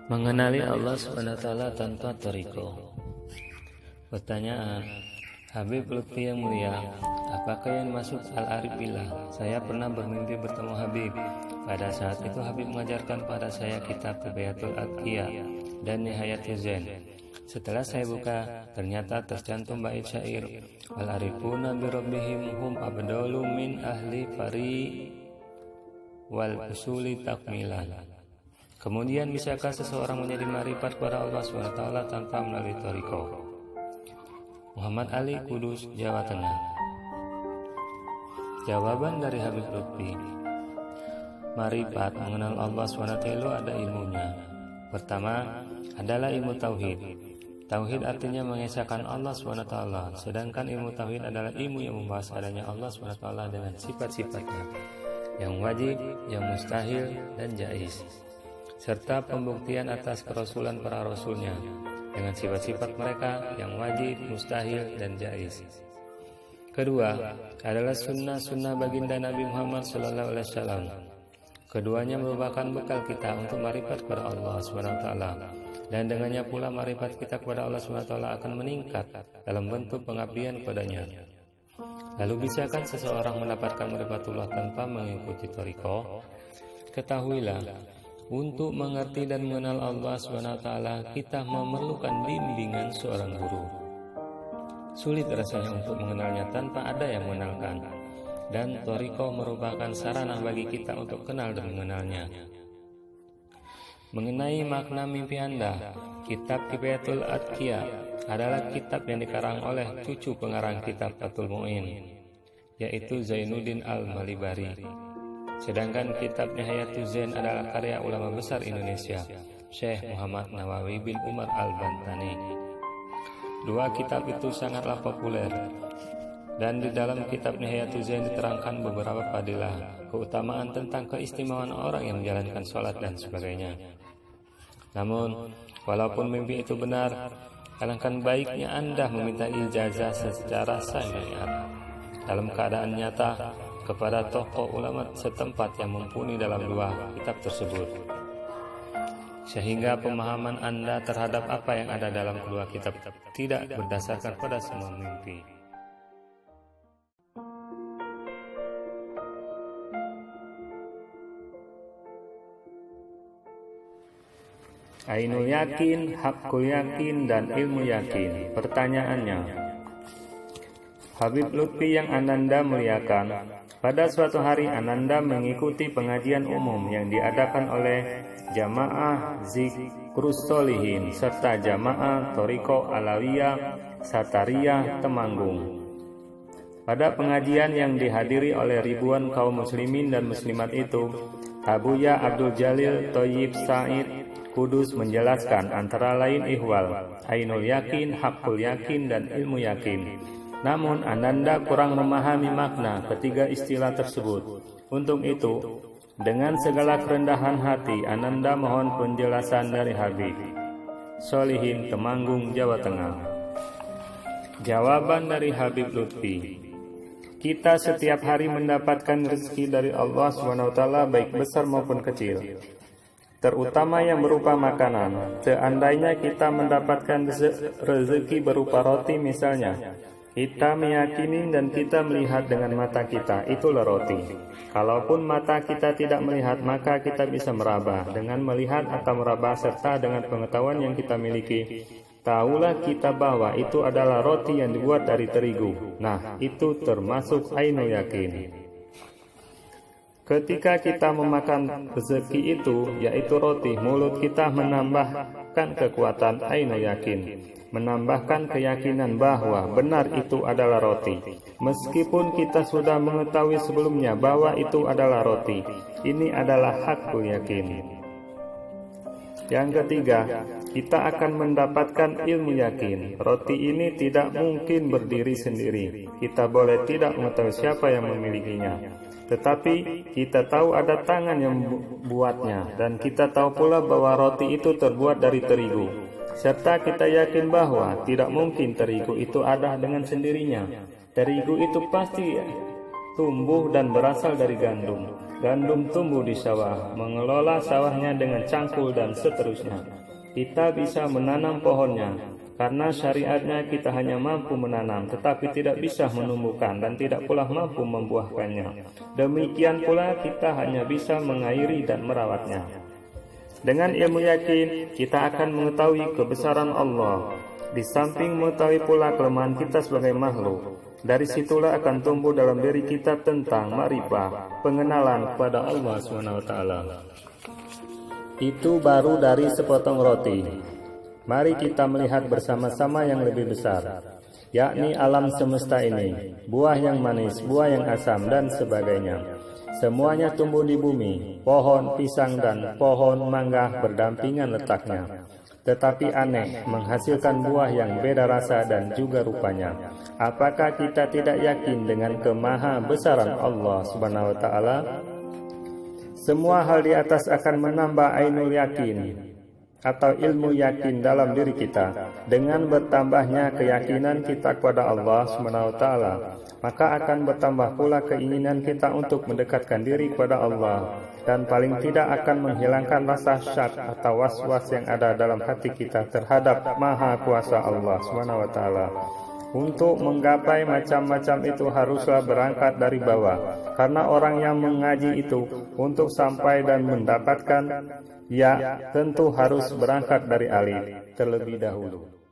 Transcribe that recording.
Mengenali Allah SWT tanpa thariqah. Pertanyaan, Habib Lutfi yang mulia, apakah yang masuk Al-Arif Billah? Saya pernah bermimpi bertemu Habib. Pada saat itu Habib mengajarkan pada saya kitab Tabiatul Adqiya dan Nihayatul Zain. Setelah saya buka, ternyata tercantum bait syair, Al-arifuna bi rabbihim hum abdalu min ahli fari wal usuli takmilan. Kemudian, bisakah seseorang menjadi ma'rifat kepada Allah SWT tanpa melalui thariqah? Muhammad Ali, Kudus, Jawa Tengah. Jawaban dari Habib Lutfi, ma'rifat mengenal Allah SWT ada ilmunya. Pertama adalah ilmu tauhid. Tauhid artinya mengesahkan Allah SWT, sedangkan ilmu tauhid adalah ilmu yang membahas adanya Allah SWT dengan sifat-sifatnya, yang wajib, yang mustahil, dan jaiz, serta pembuktian atas kerasulan para rasulnya dengan sifat-sifat mereka yang wajib, mustahil, dan jaiz. Kedua adalah sunnah-sunnah baginda Nabi Muhammad SAW. Keduanya merupakan bekal kita untuk ma'rifat kepada Allah SWT, dan dengannya pula ma'rifat kita kepada Allah SWT akan meningkat dalam bentuk pengabdian kepadanya. Lalu, bisakah seseorang mendapatkan ma'rifatullah tanpa mengikuti thariqah? Ketahuilah, untuk mengerti dan mengenal Allah SWT, kita memerlukan bimbingan seorang guru. Sulit rasanya untuk mengenalnya tanpa ada yang mengenalkan, dan thariqah merupakan sarana bagi kita untuk kenal dan mengenalnya. Mengenai makna mimpi Anda, kitab Tabiatul Adqiya adalah kitab yang dikarang oleh cucu pengarang kitab Fathul Mu'in, yaitu Zainuddin Al-Malibari. Sedangkan kitab Nihayatul Zain adalah karya ulama besar Indonesia, Syekh Muhammad Nawawi bin Umar Al-Bantani. Dua kitab itu sangatlah populer, dan di dalam kitab Nihayatul Zain diterangkan beberapa fadilah, keutamaan tentang keistimewaan orang yang menjalankan sholat dan sebagainya. Namun, walaupun mimpi itu benar, alangkah baiknya Anda meminta ijazah secara syariat dalam keadaan nyata kepada tokoh ulama setempat yang mumpuni dalam dua kitab tersebut, sehingga pemahaman Anda terhadap apa yang ada dalam kedua kitab tidak berdasarkan pada semua mimpi. Ainul yakin, hakul yakin, dan ilmu yakin. Pertanyaannya, Habib Lutfi yang Ananda muliakan, pada suatu hari Ananda mengikuti pengajian umum yang diadakan oleh Jamaah Zikrus Sholihin serta Jamaah Thariqah Alawiyah Satariyah Temanggung. Pada pengajian yang dihadiri oleh ribuan kaum muslimin dan muslimat itu, Abuya Abdul Jalil Thayyib Said Kudus menjelaskan antara lain ihwal, ainul yakin, hakul yakin, dan ilmu yakin. Namun Ananda kurang memahami makna ketiga istilah tersebut. Untuk itu, dengan segala kerendahan hati, Ananda mohon penjelasan dari Habib. Sholihin, Temanggung, Jawa Tengah. Jawaban dari Habib Lutfi, kita setiap hari mendapatkan rezeki dari Allah SWT, baik besar maupun kecil, terutama yang berupa makanan. Seandainya kita mendapatkan rezeki berupa roti misalnya, kita meyakini dan kita melihat dengan mata kita, itulah roti. Kalaupun mata kita tidak melihat, maka kita bisa meraba dengan melihat atau meraba serta dengan pengetahuan yang kita miliki. Tahulah kita bahwa itu adalah roti yang dibuat dari terigu. Nah, itu termasuk ainul yakin. Ketika kita memakan rezeki itu, yaitu roti, mulut kita menambahkan kekuatan ainul yakin, menambahkan keyakinan bahwa benar itu adalah roti. Meskipun kita sudah mengetahui sebelumnya bahwa itu adalah roti, ini adalah hakul yakin. Yang ketiga, kita akan mendapatkan ilmu yakin. Roti ini tidak mungkin berdiri sendiri. Kita boleh tidak mengetahui siapa yang memilikinya, tetapi kita tahu ada tangan yang membuatnya, dan kita tahu pula bahwa roti itu terbuat dari terigu, serta kita yakin bahwa tidak mungkin terigu itu ada dengan sendirinya. Terigu itu pasti tumbuh dan berasal dari gandum, gandum tumbuh di sawah, mengelola sawahnya dengan cangkul dan seterusnya. Kita bisa menanam pohonnya, karena syariatnya kita hanya mampu menanam, tetapi tidak bisa menumbuhkan dan tidak pula mampu membuahkannya. Demikian pula kita hanya bisa mengairi dan merawatnya. Dengan ilmu yakin, kita akan mengetahui kebesaran Allah, di samping mengetahui pula kelemahan kita sebagai makhluk. Dari situlah akan tumbuh dalam diri kita tentang ma'rifah, pengenalan kepada Allah SWT. Itu baru dari sepotong roti. Mari kita melihat bersama-sama yang lebih besar, yakni alam semesta ini, buah yang manis, buah yang asam, dan sebagainya. Semuanya tumbuh di bumi, pohon pisang dan pohon mangga berdampingan letaknya. Tetapi aneh, menghasilkan buah yang beda rasa dan juga rupanya. Apakah kita tidak yakin dengan kemaha besaran Allah Subhanahu wa Ta'ala? Semua hal di atas akan menambah ainul yakin atau ilmu yakin dalam diri kita. Dengan bertambahnya keyakinan kita kepada Allah SWT, maka akan bertambah pula keinginan kita untuk mendekatkan diri kepada Allah, dan paling tidak akan menghilangkan rasa syak atau was-was yang ada dalam hati kita terhadap Maha Kuasa Allah SWT. Untuk menggapai macam-macam itu haruslah berangkat dari bawah, karena orang yang mengaji itu untuk sampai dan mendapatkan, ya tentu harus berangkat dari alif terlebih dahulu.